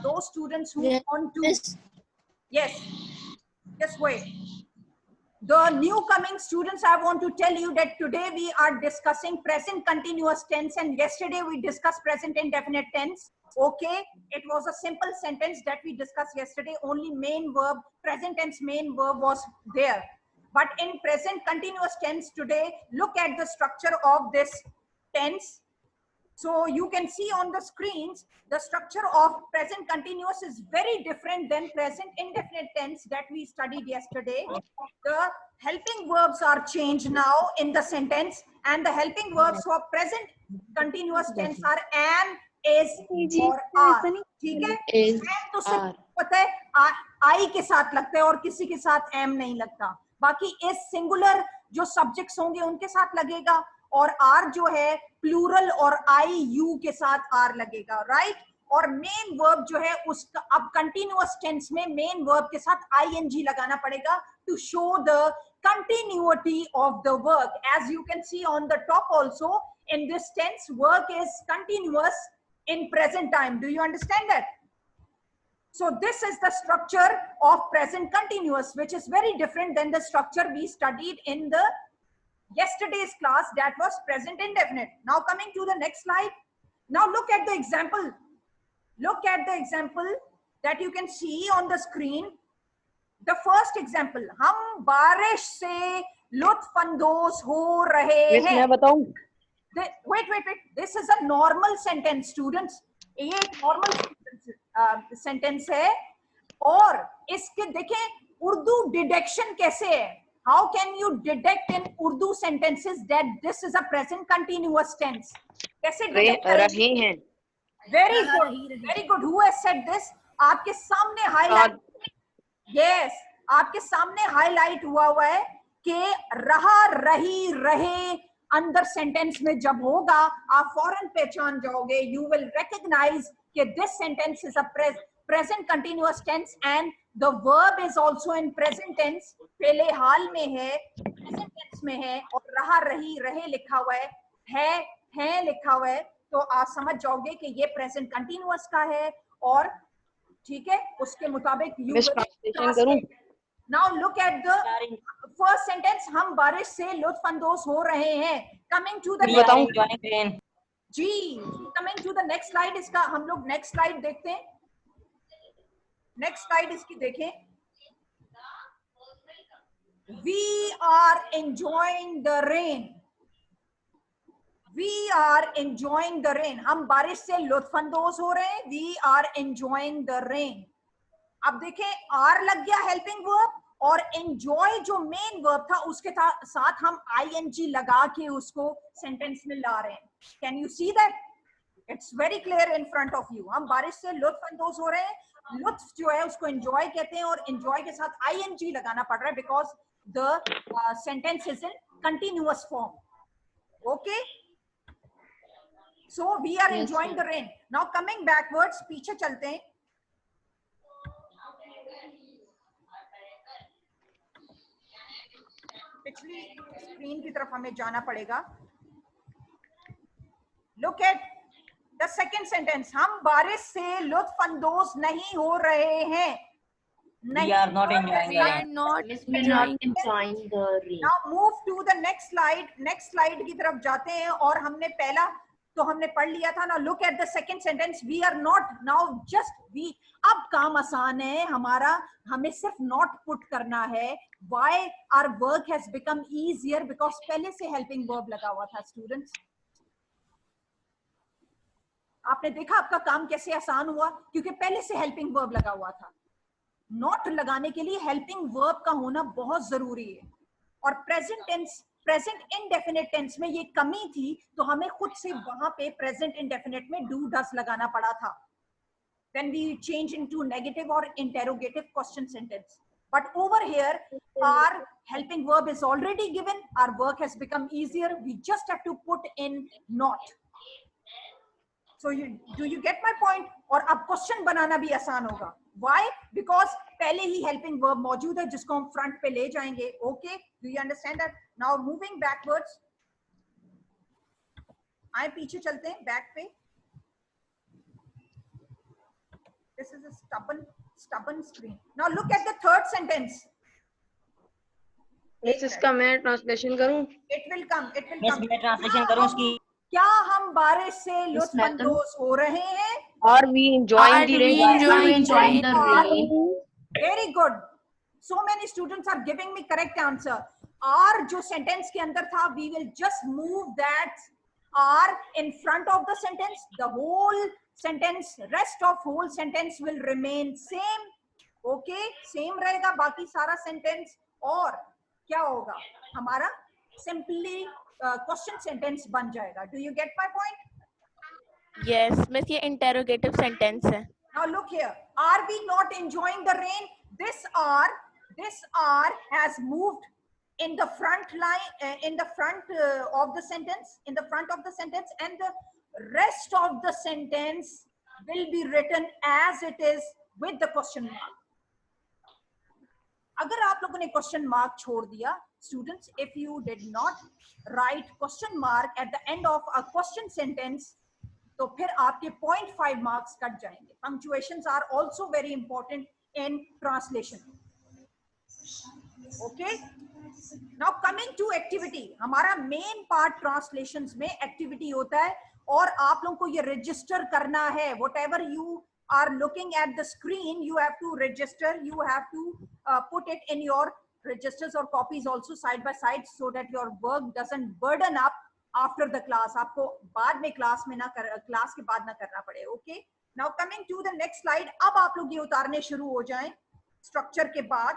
those students who Yes. want to, yes, just wait. The new coming students, I want to tell you that today we are discussing present continuous tense, and yesterday we discussed present indefinite tense. Okay, it was a simple sentence that we discussed yesterday. Only main verb, present tense main verb was there. But in present continuous tense today, look at the structure of this tense. So you can see on the screens, the structure of present continuous is very different than present indefinite tense that we studied yesterday. The helping verbs are changed now in the sentence, and the helping verbs for present continuous tense are am, is और are. ठीक है? Is, am तो सिर्फ are. पता है I के साथ लगता है और किसी के साथ am नहीं लगता. बाकी is सिंगुलर जो सब्जेक्ट्स होंगे उनके साथ लगेगा, और आर जो है प्लूरल और आई यू के साथ आर लगेगा, राइट. और मेन वर्ब जो है उसका अब कंटिन्यूअस टेंस में मेन वर्ब के साथ आईएनजी लगाना पड़ेगा to show the continuity of the work. As you can see on the top also, in this tense work is continuous in present time. Do you understand that? So this is the structure of present continuous, which is very different than the structure we studied in the yesterday's class, that was present indefinite. Now coming to the next slide. Now look at the example. Look at the example that you can see on the screen. The first example, हम बारिश से लुत्फानंदोज हो रहे हैं. मैं बताऊं? Wait. This is a normal sentence, students. ये normal sentence है, और इसके देखें उर्दू डिडक्शन कैसे है. How can you deduct in Urdu sentences that this is a present continuous tense? कैसे deduct रहे हैं. Very good. Who has said this? आपके सामने highlight. Yes, आपके सामने highlight हुआ है कि रहा, रही, रहे अंदर सेंटेंस में जब होगा आप फौरन पहचान जाओगे. You will recognize कि this sentence is a present continuous tense and the verb is also in present tense. पहले हाल में है, present tense में है, और रहा, रही, रहे लिखा हुआ है लिखा हुआ है, तो आप समझ जाओगे कि ये present continuous का है. और ठीक है, उसके मुताबिक you will translate. Now look at the first sentence, हम बारिश से लुत्फानंदोज हो रहे हैं. Coming to the coming to the next slide. इसका हम लोग next slide देखते हैं. Next slide इसकी देखें. We are enjoying the rain. We are enjoying the rain. हम बारिश से लुत्फानंदोज हो रहे हैं. We are enjoying the rain. अब देखें आर लग गया हेल्पिंग वर्ब, और एंजॉय जो मेन वर्ब था उसके साथ हम आईएनजी लगा के उसको सेंटेंस में ला रहे हैं. Can you see that? It's very clear in front of you. हम बारिश से लुत्फानंदोज हो रहे हैं. लुत्फ जो है उसको एंजॉय कहते हैं, और एंजॉय के साथ आईएनजी लगाना पड़ रहा है because the sentence is in continuous form. Okay, so we are enjoying the rain. Now coming backwards, पीछे चलते हैं. पिछली स्क्रीन की तरफ हमें जाना पड़ेगा. Look at the second sentence, हम बारिश से लुत्फानंदोज नहीं हो रहे हैं. We are not enjoying the rain. not enjoying the rain. Now move to the next slide. Next slide की तरफ जाते हैं, और हमने पहला तो हमने पढ़ लिया था ना. Look at the second sentence, we are not now just we. अब काम आसान है हमारा, हमें सिर्फ नॉट पुट करना है. Why our work has become easier? Because पहले से हेल्पिंग वर्ब लगा हुआ था. स्टूडेंट्स, आपने देखा आपका काम कैसे आसान हुआ, क्योंकि पहले से हेल्पिंग वर्ब लगा हुआ था. नॉट लगाने के लिए हेल्पिंग वर्ब का होना बहुत जरूरी है. और present tense, present indefinite tense में ये कमी थी, तो हमें खुद से वहां पे प्रेजेंट इनडेफिनेट में डू डस लगाना पड़ा था. Then we change into negative or interrogative question sentence. But over here, our helping verb is already given. Our work has become easier. We just have to put in not. So do you get my point? और अब question बनाना भी आसान होगा. Why? Because पहले ही helping verb मौजूद है जिसको हम फ्रंट पे ले जाएंगे. Okay? Do you understand that? Now moving backwards. आए पीछे चलते हैं बैक पे. this is a stubborn screen. Now look at the third sentence. Miss इसका मैं ट्रांसलेशन करूं? It will come. Miss, मैं ट्रांसलेशन करूं इसकी? क्या हम बारिश से लुत्फानंदोज हो रहे हैं? Are we enjoying the rain? Very good. So many students are giving me correct answer. Are जो sentence के अंदर था, we will just move that are in front of the sentence. The whole sentence, rest of whole sentence will remain same. Okay, same रहेगा बाकी सारा sentence. और क्या होगा? हमारा simply question sentence बन जाएगा. Do you get my point? Yes, miss, ये interrogative sentence है. Now look here. Are we not enjoying the rain? This are has moved in the front line, in the front of the sentence, in the front of the sentence, and the rest of the sentence will be written as it is with the question mark. अगर आप लोगों ने question mark छोड़ दिया, students, if you did not write question mark at the end of a question sentence, तो फिर आपके 0.5 marks cut जाएंगे. Punctuations are also very important in translation. Okay. Now coming to activity, हमारा main part translations में activity होता है और आप लोगों को ये register करना है. Whatever you are looking at the screen, you have to register. You have to put it in your registers or copies also side by side so that your work doesn't burden up after the class. आपको बाद में class के बाद ना करना पड़े. Okay. Now coming to the next slide. अब आप लोग ये उतारने शुरू हो जाएं structure के बाद,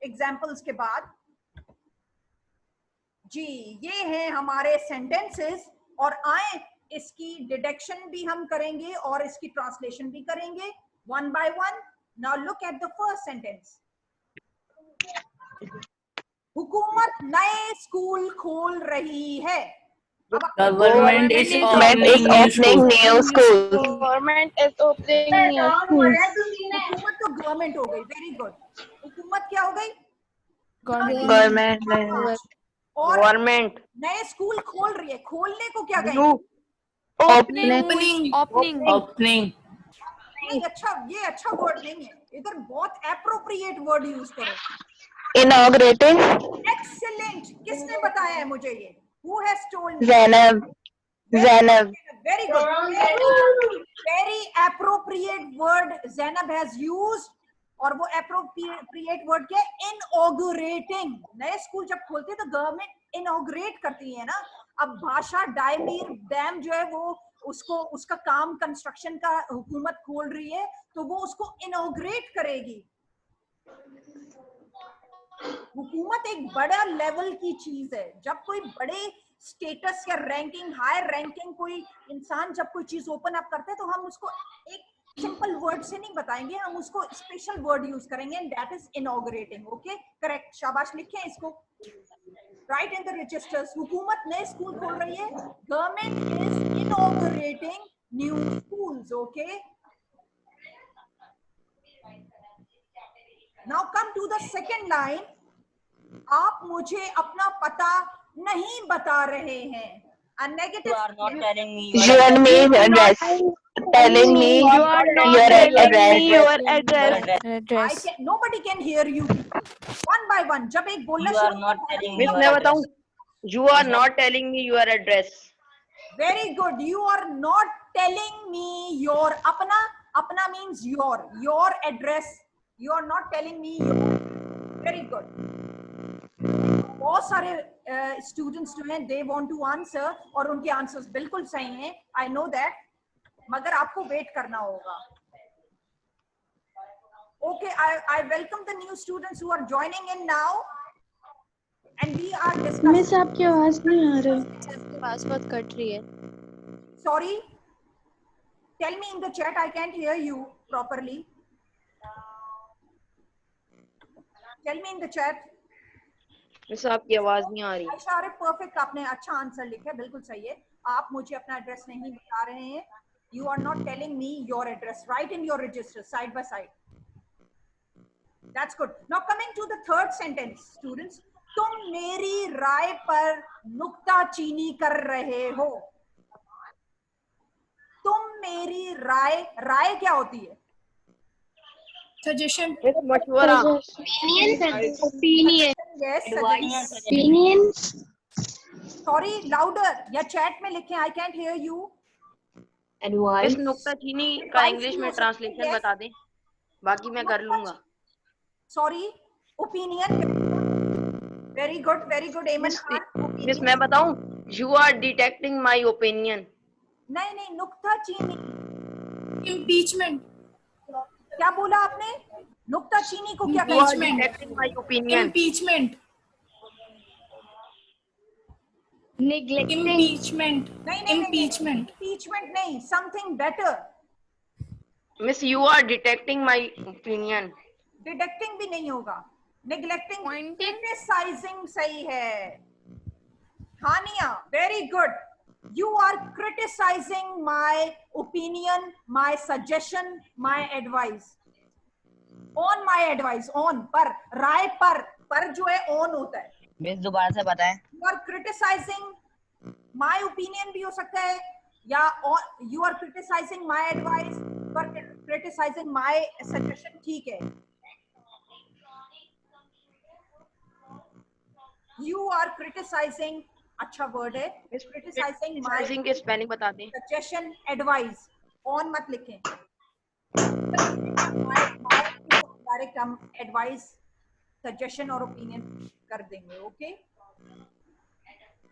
examples के बाद. जी, ये हैं हमारे sentences और आए इसकी डिडक्शन भी हम करेंगे और इसकी ट्रांसलेशन भी करेंगे one by one. Now look at the first sentence. हुकूमत नए स्कूल खोल रही है. Government is opening new schools. Government is opening new schools. हुकूमत तो गवर्नमेंट हो गई. Very good. हुकूमत क्या हो गई? Government. और Government. नए स्कूल खोल रही है. खोलने को क्या कहेंगे? Opening. ये अच्छा वर्ड नहीं है. इधर बहुत एप्रोप्रिएट वर्ड यूज करो. Inaugurating. एक्सीलेंट. किसने बताया है मुझे ये? Who has told me? Zainab. Very good. Very appropriate word Zainab has used. और वो appropriate word क्या है? Inaugurating. नए स्कूल जब खोलते हैं तो गवर्नमेंट inaugurate करती है ना. अब भाषा डायमीर डैम जो है वो उसका काम कंस्ट्रक्शन का हुकूमत खोल रही है तो वो उसको inaugurate करेगी. हुकूमत एक बड़ा लेवल की चीज है. जब कोई बड़े स्टेटस या रैंकिंग, हाई रैंकिंग कोई इंसान जब कोई चीज ओपन अप करते हैं तो हम उसको एक सिंपल वर्ड से नहीं बताएंगे, हम उसको स्पेशल वर्ड यूज करेंगे and that is inaugurating. Okay, correct. शाबाश. लिखें इसको. Write in the registers. हुकूमत नए स्कूल खोल रही है. Government is inaugurating new schools. Okay. Now come to the second line. आप मुझे अपना पता नहीं बता रहे हैं. A negative. You are not telling me You are telling me your address. Nobody can hear you. One by one. जब एक बोलना You are शुरू not करता है, telling me Miss, your मैं address. बताऊं? You are not telling me your address. Very good. You are not telling me your अपना means your address. You are not telling me your. Very good. बहुत सारे students जो हैं they want to answer और उनके answers बिल्कुल सही हैं. I know that. मगर आपको वेट करना होगा. Okay, I welcome the new students who are joining in now. And we are discussing. Miss आपकी आवाज नहीं आ रही. आपकी आवाज बहुत कट रही है. Sorry. Tell me in the chat. I can't hear you properly. Tell me in the chat. Miss आपकी आवाज नहीं आ रही. अरे परफेक्ट. आपने अच्छा आंसर लिखा है. बिल्कुल सही है. आप मुझे अपना एड्रेस नहीं बता रहे हैं. You are not telling me your address. Write in your register side by side. That's good. Now coming to the third sentence, students. तुम मेरी राय पर नुक्ताचीनी कर रहे हो. तुम मेरी राय क्या होती है? Suggestion. मशवरा. Opinion. Yes, Advice. Opinion. Sorry, louder या चैट में लिखें, I can't here you. Advice. नुक्ताचीनी का इंग्लिश में ट्रांसलेशन बता दें, बाकी मैं कर लूंगा. Sorry, opinion. Very good Aiman. Miss मैं बताऊं, you are detecting my opinion. नहीं, नुक्ताचीनी। Impeachment. क्या बोला आपने? नुक्ताचीनी को क्या यू आर कहते हैं? Detecting my opinion. Impeachment. Neglecting. Impeachment. नहीं, Impeachment. impeachment नहीं, something better। Miss you are detecting my opinion. Deducting भी नहीं होगा, नेग्लेक्टिंग, क्रिटिसाइजिंग सही है। Haniya, very good. You are criticising my opinion, my suggestion, my advice. On my advice, on पर, राय पर जो है ऑन होता है। मिस दोबारा से बताएं। You are criticising my opinion भी हो सकता है, या you are criticising my advice, you are criticising my suggestion, ठीक है। You are criticizing, अच्छा वर्ड है, criticizing my क्रिटिसाइजिंग के स्पेलिंग बता दें. suggestion, advice, on मत लिखें, डायरेक्ट हम एडवाइस, सजेशन और ओपिनियन कर देंगे। Okay,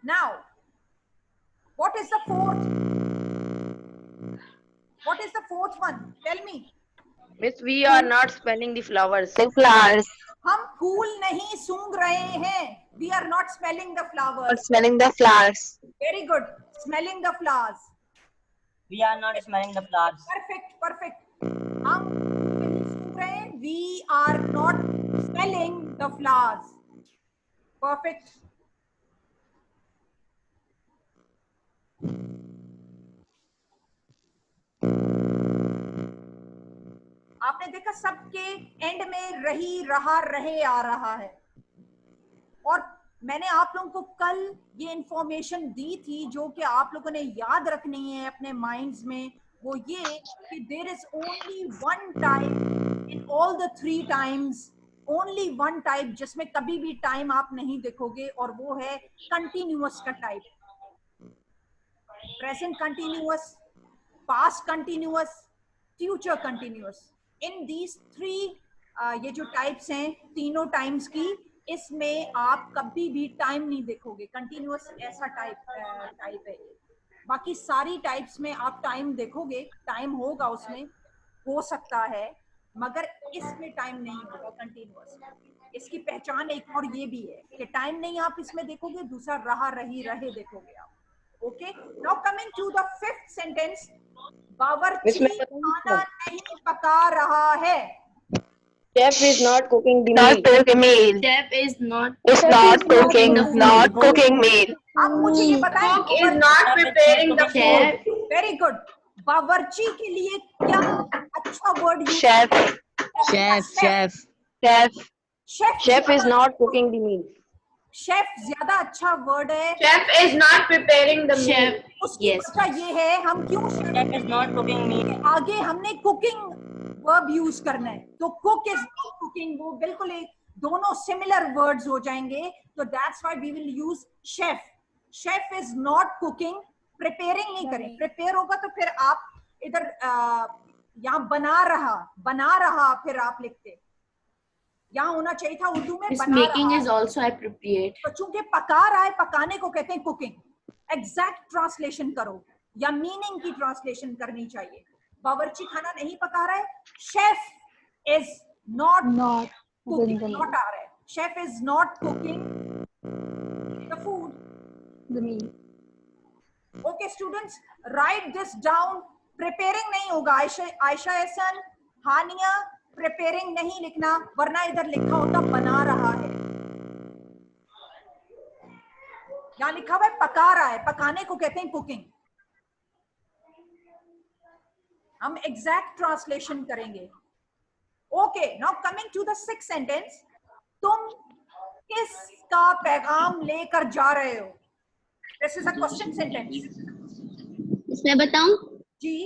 now what is the fourth one? Tell me. Miss, we are not smelling the flowers. Flowers. हम फूल नहीं सूंघ रहे हैं। We are not smelling the flowers. Smelling the flowers. Very good. Smelling the flowers. We are not smelling the flowers. Perfect. हम नहीं सूंघ रहे हैं। We are not smelling the flowers. Perfect. आपने देखा सबके एंड में रही, रहा, रहे आ रहा है। और मैंने आप लोगों को कल ये इंफॉर्मेशन दी थी जो कि आप लोगों ने याद रखनी है अपने माइंड्स में, वो ये कि there is only one type in all the 3 times, only one type जिसमें कभी भी टाइम आप नहीं देखोगे, और वो है कंटिन्यूअस का type. Present continuous, past continuous, future continuous. In these 3 ये जो टाइप्स हैं तीनों टाइम्स की, इसमें आप कभी भी टाइम नहीं देखोगे। कंटिन्यूअस ऐसा टाइप है। बाकी सारी टाइप्स में आप टाइम देखोगे, टाइम होगा उसमें, हो सकता है, मगर इसमें टाइम नहीं होगा कंटिन्यूअस। इसकी पहचान एक और ये भी है कि टाइम नहीं आप इसमें देखोगे, दूसरा रहा, रही, रहे देखोगे आप। Okay, now coming to the 5th sentence. बावर्ची खाना नहीं पका रहा है। Chef is not cooking the Not meal. cooking meal. Chef is not Not cooking meal. आप मुझे ये बताएं, Cook is not preparing the food. chef. Very good. बावर्ची के लिए क्या अच्छा word use? Chef. Chef is not cooking the meal. Chef ज्यादा अच्छा वर्ड है। Chef is not preparing the meal. Chef. उसकी Yes. वजह ये है, हम क्यों Chef is not cooking meal. आगे हमने कुकिंग वर्ब यूज करना है, तो कुक इज नॉट कुकिंग, वो बिल्कुल एक दोनों सिमिलर वर्ड्स हो जाएंगे, तो that's why we will use chef. Chef is not cooking, preparing नहीं करें। प्रिपेयर होगा तो फिर आप इधर यहाँ बना रहा फिर आप लिखते, यहाँ होना चाहिए था उर्दू में This बना making रहा। is also appropriate. तो चूंकि पका रहा है, पकाने को कहते हैं कुकिंग। एग्जैक्ट ट्रांसलेशन करो या मीनिंग की ट्रांसलेशन करनी चाहिए। बावर्ची खाना नहीं पका रहा है, chef is not cooking, not आ रहा है, chef is not cooking the food, The meal. Okay students, write this down. Preparing नहीं होगा, आयशा एहसन, हानिया, प्रिपेयरिंग नहीं लिखना, वरना इधर लिखा होता बना रहा है। यहाँ लिखा हुआ है पका रहा है, पकाने को कहते हैं कुकिंग। हम एग्जैक्ट ट्रांसलेशन करेंगे। Okay, now coming to the 6th sentence. तुम किसका पैगाम लेकर जा रहे हो? This is a question sentence. इसमें बताऊं? जी,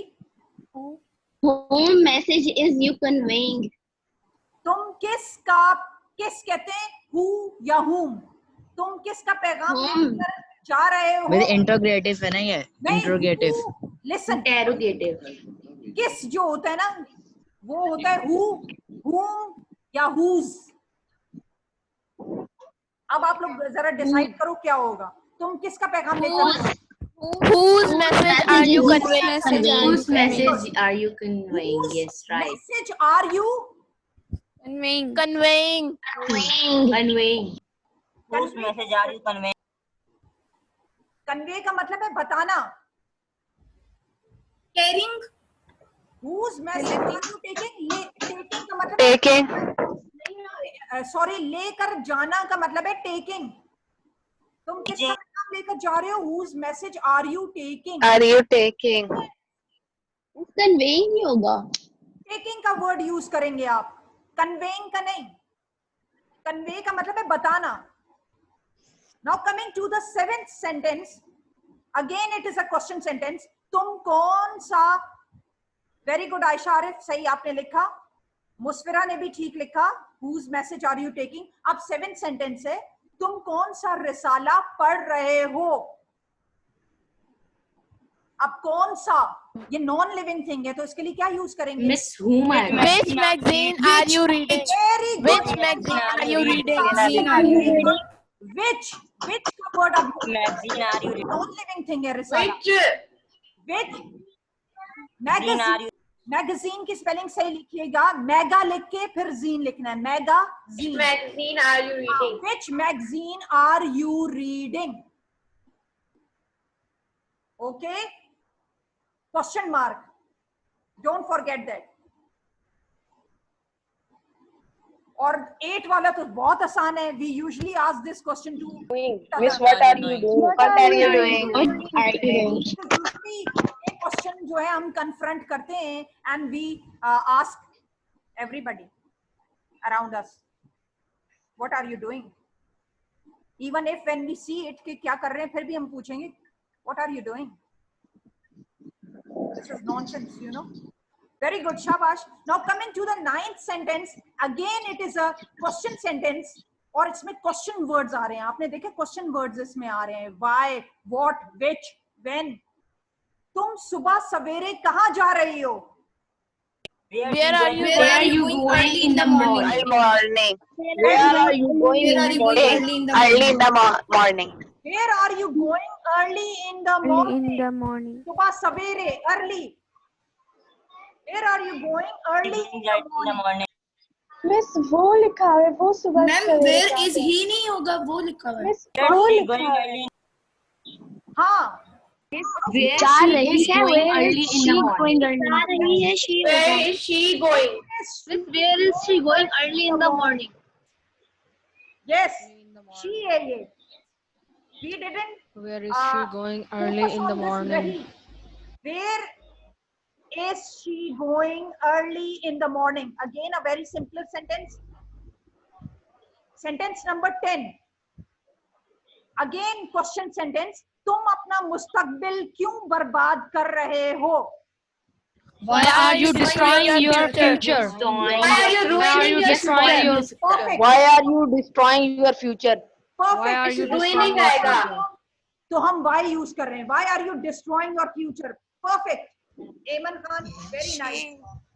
Whom message is you conveying? किस कहते हैं, हु या हुम? तुम किसका पैगाम लेकर जा रहे हो? विद इंटरोगेटिव है ना ये, इंटरोगेटिव। Listen, Interrogative. किस जो होता है ना वो होता है हु, हुम या हुज। अब आप लोग जरा डिसाइड करो क्या होगा। तुम किसका पैगाम लेकर, Whose message are you conveying? Whose message are you conveying? Yes, right. Message are you Conveying. Conveying. Whose message are you conveying? Convey का मतलब है बताना। Caring. Whose message are you taking? Taking का मतलब Taking. सॉरी, लेकर जाना का मतलब है टेकिंग। तुम किसका पैगाम लेकर जा रहे हो? Whose message are you taking? Are you taking? Conveying ही होगा। टेकिंग का वर्ड यूज करेंगे आप, कन्वेइंग का नहीं। कन्वे का मतलब है बताना। Now coming to the 7th sentence, again it is a question sentence. तुम कौन सा, वेरी गुड आयशा आरिफ, सही आपने लिखा। मुस्फिरा ने भी ठीक लिखा, whose message are you taking। अब 7th सेंटेंस है, तुम कौन सा रिसाला पढ़ रहे हो? अब कौन सा, ये नॉन लिविंग थिंग है तो इसके लिए क्या यूज करेंगे? Miss whom are you? Which magazine are you reading? Very Which good. magazine are you reading? which का वर्ड अब Magazine are you reading? Non living thing है रिसाला। which Magazine are you? Magazine की spelling सही लिखिएगा, mega लिख के फिर gene लिखना है, magazine. Magazine are you reading? Which magazine are you reading? Okay? Question mark. Don't forget that. और 8 वाला तो बहुत आसान है। We usually ask this question to Miss, what are you doing? What are you doing? ये question जो है हम कन्फ्रंट करते हैं and we ask everybody around us, what are you doing? Even if when we see it कि क्या कर रहे हैं, फिर भी हम पूछेंगे what are you doing? This is nonsense, you know. Very good, शाबाश। Now coming to the 9th sentence, again it is a question sentence और इसमें क्वेश्चन वर्ड्स आ रहे हैं। आपने देखे क्वेश्चन वर्ड्स इसमें आ रहे हैं, व्हाई, व्हाट, व्हिच, व्हेन। तुम सुबह सवेरे कहाँ जा रही हो? Where are you Where are you going in the morning? Morning. Where are you going early in the morning? Where are you going early in the morning? सुबह सवेरे, early. Where are you going early in the morning? Miss वो लिखा है, वो सुबह ma'am where is he नहीं होगा, वो लिखा हुआ है। मिस वो She लिखा going है। early. हाँ, Where जा she रही is है, going where early is in she the morning? going early? जा रही है, she Where is she going? Miss, where is she going early in the morning? yes, she है ये। We didn't. Where is she going early in the morning? Where is she going early in the morning? Again, a very simple sentence. Sentence number 10. Again, question sentence. तुम अपना मुस्तकबिल क्यों बर्बाद कर रहे हो? Why are you destroying your future? Why are you ruining your destroying your Perfect. Why are you destroying your future? Perfect. Why are you ruining destroying your आएगा। future? तो हम why यूज कर रहे हैं। Why are you destroying your future? Perfect. Ayman Khan, very nice.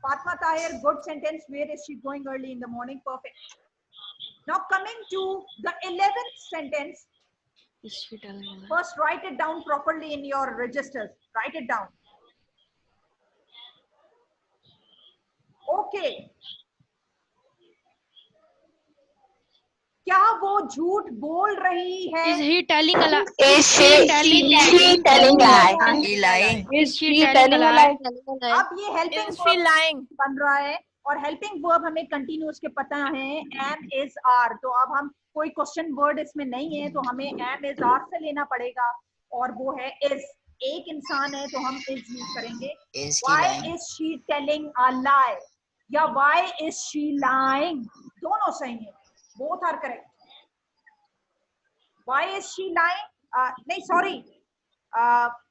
Fatma Tahir, good sentence. Where is she going early in the morning? Perfect. Now coming to the 11th sentence. Is she telling a lie? First, write it down properly in your registers. Write it down. Okay. क्या वो झूठ बोल रही है? Is he telling a lie? Is she telling lie? Lying. Is she telling a lie? अब ये helping Is she lying? बन रहा है और हेल्पिंग वर्ब हमें कंटिन्यूअस के पता है, एम इज आर। तो अब हम कोई क्वेश्चन वर्ड इसमें नहीं है तो हमें एम इज आर से लेना पड़ेगा और वो है इज। एक इंसान है तो हम इज यूज करेंगे। Why is she telling a lie या व्हाई इज शी लाइंग, दोनों सही है, both are correct. Why is she lying, नहीं sorry,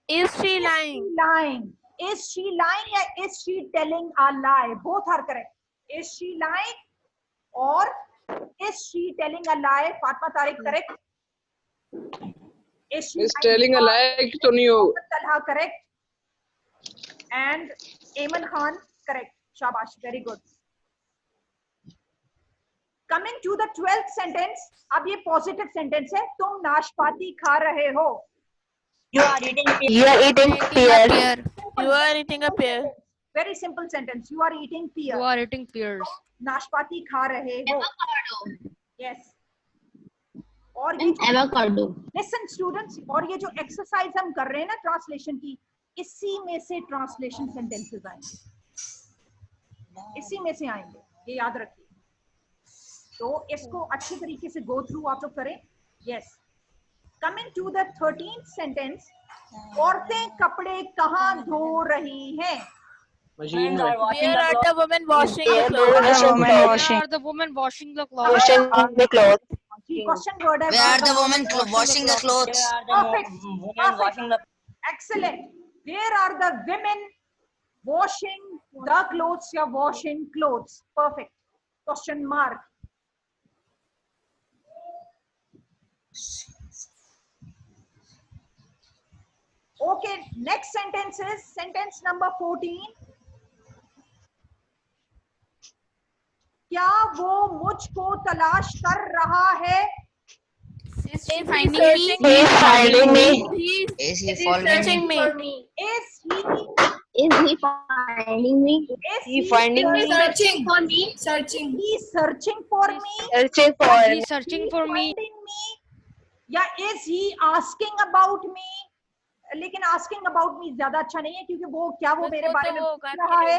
Is she lying? lying. Is she lying या is she telling a lie? Both are correct. Is she lying Or is she telling a lie? Fatma Tariq, correct? Is she telling a lie तो नहीं होगा. Talha, correct? And Ayman Khan, correct. Shabash, very good. Coming to the 12th sentence. अब ये positive sentence है. तुम नाशपाती खा रहे हो. You are eating pear. You are eating a pear. Very simple sentence. You are eating pear. You are eating pears. नाशपाती खा रहे हो. Yes. और ये avocado. Listen students, और ये जो exercise हम कर रहे हैं ना translation की, इसी में से translation sentences आएंगे. इसी में से आएंगे. ये याद रखिए. तो इसको अच्छे तरीके से go through आप लोग करें. Yes. Coming to the 13th sentence. औरतें कपड़े कहाँ धो रही हैं? Machine में. Where are the women washing the Where clothes? Where are the women washing the clothes? Ji, question word है. Where are the women washing the clothes? Perfect. Perfect. Excellent. Where are the women washing the clothes? या washing clothes? Perfect. Question mark. Okay, next sentence is sentence number 14. क्या वो मुझको तलाश कर रहा है? Is he finding me? Is he Searching me. Is he finding me? Is He finding me. Searching for me. He searching for me? Searching for. He's searching for me. Finding me? या is he asking about me? लेकिन asking about me ज्यादा अच्छा नहीं है क्योंकि वो क्या वो मेरे बारे में पूछ रहा है,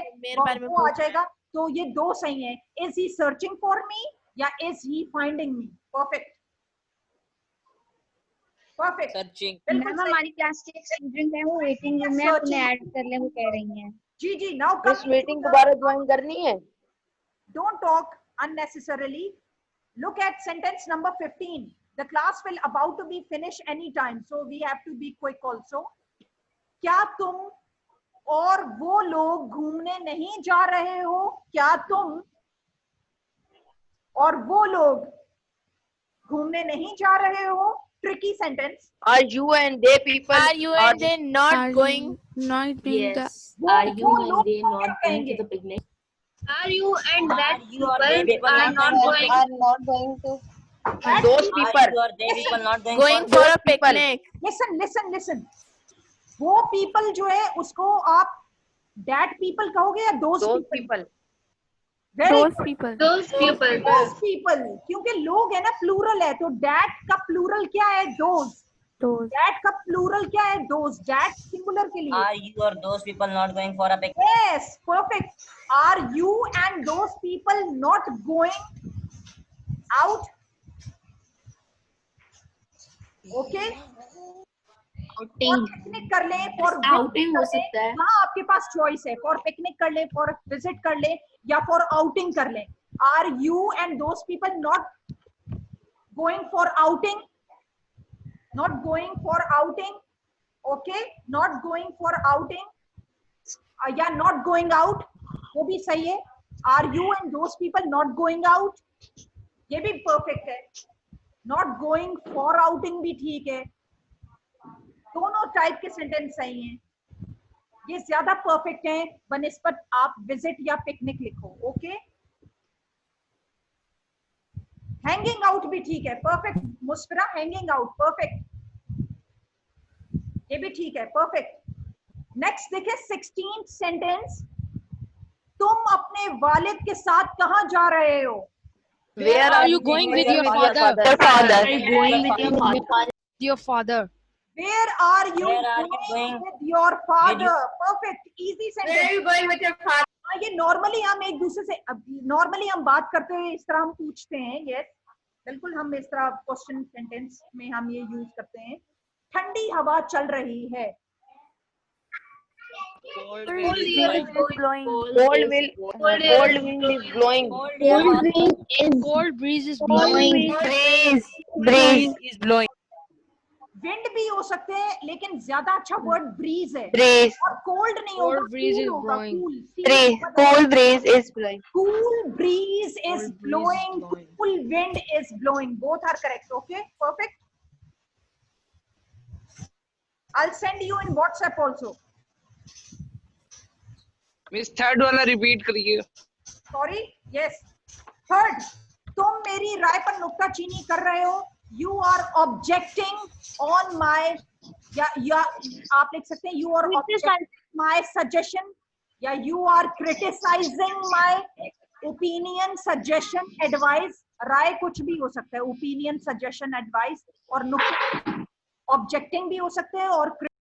वो आ जाएगा. तो ये दो सही हैं. Is he searching for me या is he finding me? Perfect. Perfect. Searching. Ma'am हमारी क्लास की एक स्टूडेंट है, वो वेटिंग रूम में अपने ऐड कर ले, वो कह रही हैं. जी जी. Now इस मीटिंग दोबारा ज्वाइन करनी है. Don't talk unnecessarily. Look at sentence number 15. The class will about to be finished any time, so we have to be quick also. क्या तुम और वो लोग घूमने नहीं जा रहे हो? क्या तुम और वो लोग घूमने नहीं जा रहे हो? Tricky sentence. Are you and they people? Are you and they not going? Not doing the. Yes. Are you वो and लोग they को क्या not going कहेंगे? to the picnic? Are you and that you or they people people are not going? not going to. Those people. Are you or they people not going Going for for a picnic. Listen. वो people जो है उसको आप that people कहोगे या those people? Very Those good. people. Those people. Those people. क्योंकि लोग है ना plural है, तो that का plural क्या है? Those. Those. That का plural क्या है? Those. That singular के लिए. Are you or those people not going for a picnic? Yes, perfect. Are you and those people not going out? Okay. Outing. Picnic कर ले, for Outing हो सकता है. हाँ, आपके पास चॉइस है. फॉर पिकनिक कर ले, फॉर विजिट कर ले, या फॉर आउटिंग कर ले. Are you and those people not going for outing? Not going for outing. Okay, not going for outing. या not going out, वो भी सही है. Are you and those people not going out? ये भी perfect है. Not going for outing भी ठीक है. दोनों टाइप के सेंटेंस सही हैं. ये ज्यादा परफेक्ट हैं बनिस्बत आप विजिट या पिकनिक लिखो. ओके. हैंगिंग आउट भी ठीक है. Perfect. Musfira hanging out. Perfect. ये भी ठीक है. परफेक्ट. नेक्स्ट देखिए 16th सेंटेंस. तुम अपने वालिद के साथ कहाँ जा रहे हो? Where are you going with your father? Are you going with your father? Your father. Where are you going with your father? Perfect. Easy sentence. Where are you going with your father? हाँ, ये normally हम एक दूसरे से normally हम बात करते हुए इस तरह हम पूछते हैं. यस, बिल्कुल हम इस तरह क्वेश्चन सेंटेंस में हम ये यूज करते हैं. ठंडी हवा चल रही है. Cold wind is blowing. Cold Cold breeze is blowing. breeze is blowing. Wind भी हो सकते हैं, लेकिन ज्यादा अच्छा वर्ड ब्रीज है। Breeze. और कोल्ड नहीं होगा, Cold breeze cool is होगा, blowing. cool। Cool breeze is blowing. Cool breeze is Cold breeze is blowing. blowing. Cool wind is blowing. Both are correct. Okay, perfect. I'll send you in WhatsApp also. Miss third वाला repeat करिए। Sorry. Yes. Third, तुम मेरी राय पर नुक्ताचीनी कर रहे हो। You are objecting on my, या आप लिख सकते हैं you are objecting my suggestion, या you are criticizing my opinion, suggestion, advice। राय कुछ भी हो सकता है, opinion, suggestion, advice, और नुक्ता ऑब्जेक्टिंग भी हो सकते हैं और